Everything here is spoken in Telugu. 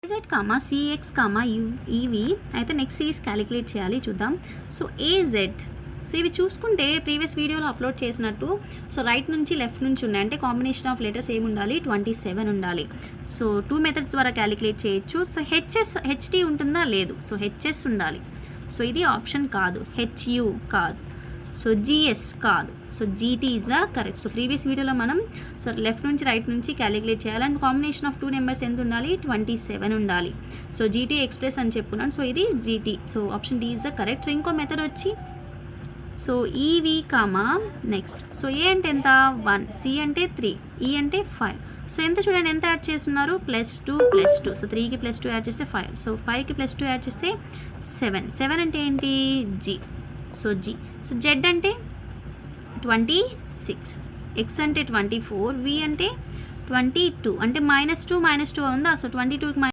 ఏజెడ్ కామా సిఎక్స్ కామా ఈవి అయితే నెక్స్ట్ సిరీస్ క్యాలిక్యులేట్ చేయాలి, చూద్దాం. సో ఏజెడ్, సో ఇవి చూసుకుంటే ప్రీవియస్ వీడియోలో అప్లోడ్ చేసినట్టు సో రైట్ నుంచి లెఫ్ట్ నుంచి ఉన్నాయి, అంటే కాంబినేషన్ ఆఫ్ లెటర్స్ ఏమి ఉండాలి, 27 ఉండాలి. సో 2 మెథడ్స్ ద్వారా క్యాలిక్యులేట్ చేయొచ్చు. సో హెచ్టీ ఉంటుందా, లేదు. సో హెచ్ఎస్ ఉండాలి. సో ఇది ఆప్షన్ కాదు. హెచ్యు కాదు. సో జిఎస్ కాదు. So GT is the correct. So previous వీడియోలో మనం సో లెఫ్ట్ నుంచి రైట్ నుంచి క్యాలిక్యులేట్ చేయాలి, అండ్ కాంబినేషన్ ఆఫ్ 2 నెంబర్స్ ఎంత ఉండాలి, 27 ఉండాలి. సో జీటీ ఎక్స్ప్రెస్ అని చెప్పుకున్నాను. సో ఇది GT. So option D is the correct. So ఇంకో మెథడ్ వచ్చి సో ఈవి కామా నెక్స్ట్. సో ఏ అంటే ఎంత, 1, సి అంటే 3, ఈ అంటే 5. సో ఎంత చూడండి, ఎంత యాడ్ చేస్తున్నారు, +2 +2. సో 3కి +2 యాడ్ చేస్తే 5. సో 5కి +2 యాడ్ చేస్తే 7. 7 అంటే ఏంటి, G. So G. So Z అంటే 26, ఎక్స్ అంటే 24, వి అంటే 22. అంటే -2 ఉందా. సో 22కి